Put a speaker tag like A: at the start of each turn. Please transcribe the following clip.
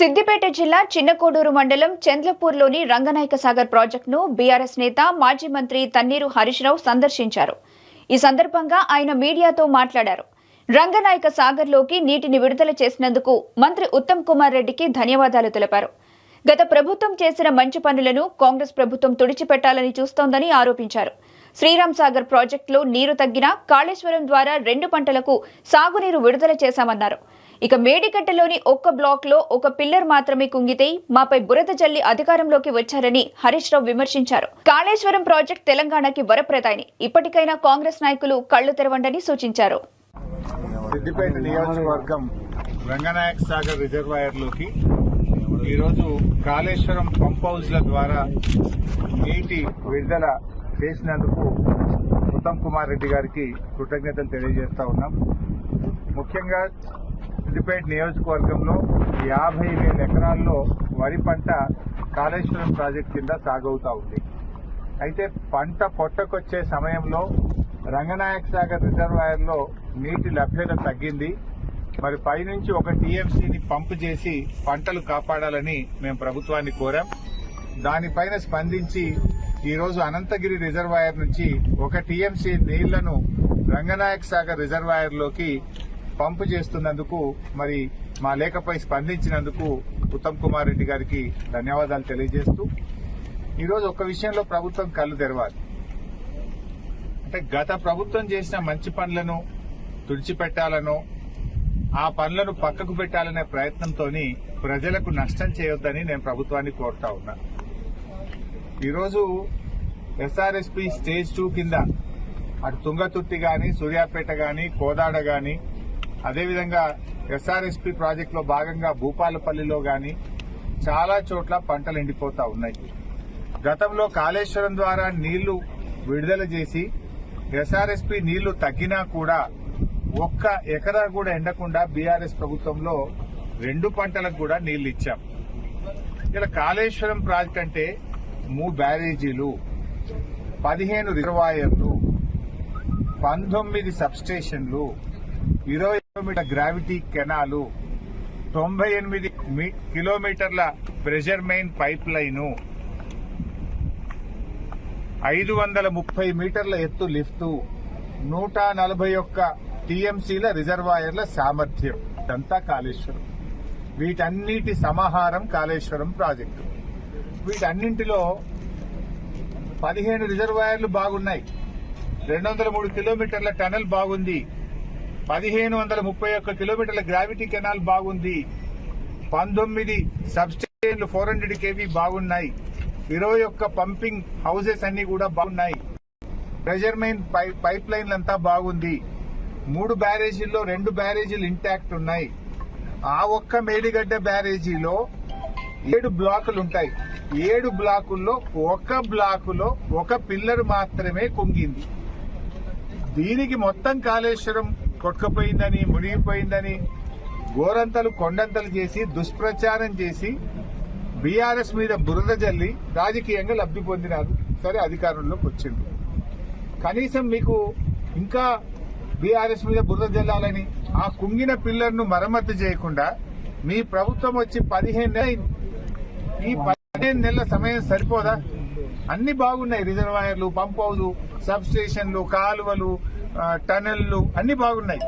A: సిద్దిపేట జిల్లా చిన్నకోడూరు మండలం చంద్రపూర్లోని రంగనాయక సాగర్ ప్రాజెక్టును బీఆర్ఎస్ నేత మాజీ మంత్రి తన్నీరు హరీష్ రావు సందర్శించారు. ఈ సందర్భంగా ఆయన మీడియాతో మాట్లాడారు. రంగనాయక సాగర్లోకి నీటిని విడుదల చేసినందుకు మంత్రి ఉత్తమ్ కుమార్ రెడ్డికి ధన్యవాదాలు తెలిపారు. గత ప్రభుత్వం చేసిన మంచి పనులను కాంగ్రెస్ ప్రభుత్వం తుడిచిపెట్టాలని చూస్తోందని ఆరోపించారు. శ్రీరామ్ సాగర్ ప్రాజెక్టులో నీరు తగ్గినా కాళేశ్వరం ద్వారా 2 పంటలకు సాగునీరు విడుదల చేశామన్నారు. ఇక మేడిగడ్డలోని ఒక్క బ్లాక్ లో ఒక పిల్లర్ మాత్రమే కుంగితే మాపై బురద జల్లి అధికారంలోకి వచ్చారని హరీష్ రావు విమర్శించారు. కాళేశ్వరం ప్రాజెక్టు తెలంగాణకి వరప్రదాయని, ఇప్పటికైనా కాంగ్రెస్ నాయకులు కళ్లు తెరవండని సూచించారు.
B: సిద్దిపేట నియోజకవర్గం రంగనాయక సాగర్ రిజర్వాయర్లోకి ఈరోజు కాళేశ్వరం పంప్ హౌస్ల ద్వారా నీటి విడుదల చేసినందుకు ఉత్తమ్ కుమార్ రెడ్డి గారికి కృతజ్ఞతలు తెలియజేస్తా ఉన్నాం. ముఖ్యంగా సిద్దిపేట నియోజకవర్గంలో 50,000 ఎకరాల్లో వరి పంట కాళేశ్వరం ప్రాజెక్టు కింద సాగవుతా ఉంది. అయితే పంట పొట్టకొచ్చే సమయంలో రంగనాయక సాగర్ రిజర్వాయర్లో నీటి లభ్యత తగ్గింది. మరి పైనుంచి 1 టీఎంసీని పంపు చేసి పంటలు కాపాడాలని మేము ప్రభుత్వాన్ని కోరాం. దానిపైన స్పందించి ఈరోజు అనంతగిరి రిజర్వాయర్ నుంచి 1 టీఎంసీ నీళ్లను రంగనాయక సాగర్ రిజర్వాయర్లోకి పంపు చేస్తున్నందుకు, మరి మా లేఖపై స్పందించినందుకు ఉత్తమ్ కుమార్ రెడ్డి గారికి ధన్యవాదాలు తెలియజేస్తూ, ఈరోజు ఒక విషయంలో ప్రభుత్వం కళ్ళు తెరవాలి. అంటే గత ప్రభుత్వం చేసిన మంచి పనులను తుడిచిపెట్టాలనో ఆ పనులను పక్కకు పెట్టాలనే ప్రయత్నంతో ప్రజలకు నష్టం చేయొద్దని నేను ప్రభుత్వాన్ని కోరుతా ఉన్నా. ఈరోజు ఎస్ఆర్ఎస్పీ స్టేజ్ 2 కింద అటు తుంగతుర్తి గాని, సూర్యాపేట గాని, కోదాడ గాని, అదేవిధంగా ఎస్ఆర్ఎస్పీ ప్రాజెక్టులో భాగంగా భూపాలపల్లిలో గాని చాలా చోట్ల పంటలు ఎండిపోతా ఉన్నాయి. గతంలో కాళేశ్వరం ద్వారా నీళ్లు విడుదల చేసి ఎస్ఆర్ఎస్పీ నీళ్లు తగ్గినా కూడా 1 ఎకరా కూడా ఎండకుండా బీఆర్ఎస్ ప్రభుత్వంలో 2 పంటలకు కూడా నీళ్లు ఇచ్చాం. ఇలా కాళేశ్వరం ప్రాజెక్టు అంటే 3 బ్యారేజీలు, 15 రిజర్వాయర్లు, 19 సబ్స్టేషన్లు, 20 కిలోమీటర్ల గ్రావిటీ కెనాలు, 98 కిలోమీటర్ల ప్రెషర్ మెయిన్ పైప్ లైను, 530 మీటర్ల ఎత్తు లిఫ్టు, 141 టీఎంసీల రిజర్వాయర్ల సామర్థ్యం, ఇదంతా కాళేశ్వరం. వీటన్నిటి సమాహారం కాళేశ్వరం ప్రాజెక్టు. వీటన్నింటిలో 15 రిజర్వాయర్లు బాగున్నాయి, 203 కిలోమీటర్ల టనల్ బాగుంది, 1531 కిలోమీటర్ల గ్రావిటీ కెనాల్ బాగుంది, 19 సబ్స్టేషన్లు 400 kV బాగున్నాయి, 21 పంపింగ్ హౌసెస్ అన్ని కూడా బాగున్నాయి, ప్రెషర్ మెయిన్ పైప్ లైన్లంతా బాగుంది, 3 బ్యారేజీల్లో 2 బ్యారేజీలు ఇంటాక్ట్ ఉన్నాయి. ఆ ఒక్క మేడిగడ్డ బ్యారేజీలో 7 బ్లాకులు ఉంటాయి. 7 బ్లాకుల్లో 1 బ్లాకులో 1 పిల్లర్ మాత్రమే కుంగింది. దీనికి మొత్తం కాళేశ్వరం కొట్టుకుపోయిందని, మునిగిపోయిందని గోరంతలు కొండంతలు చేసి దుష్ప్రచారం చేసి బీఆర్ఎస్ మీద బురద జల్లి రాజకీయంగా లబ్ధి పొందినారు. సరే, అధికారంలోకి వచ్చింది. కనీసం మీకు ఇంకా బీఆర్ఎస్ మీద బురద జల్లాలని ఆ కుంగిన పిల్లర్ను మరమ్మతు చేయకుండా మీ ప్రభుత్వం వచ్చి 15 నెలలు, ఈ 15 నెలల సమయం సరిపోదా? అన్ని బాగున్నాయి, రిజర్వాయర్లు, పంప్ హౌస్, సబ్ స్టేషన్లు, కాలువలు, టనెళ్లు అన్ని బాగున్నాయి.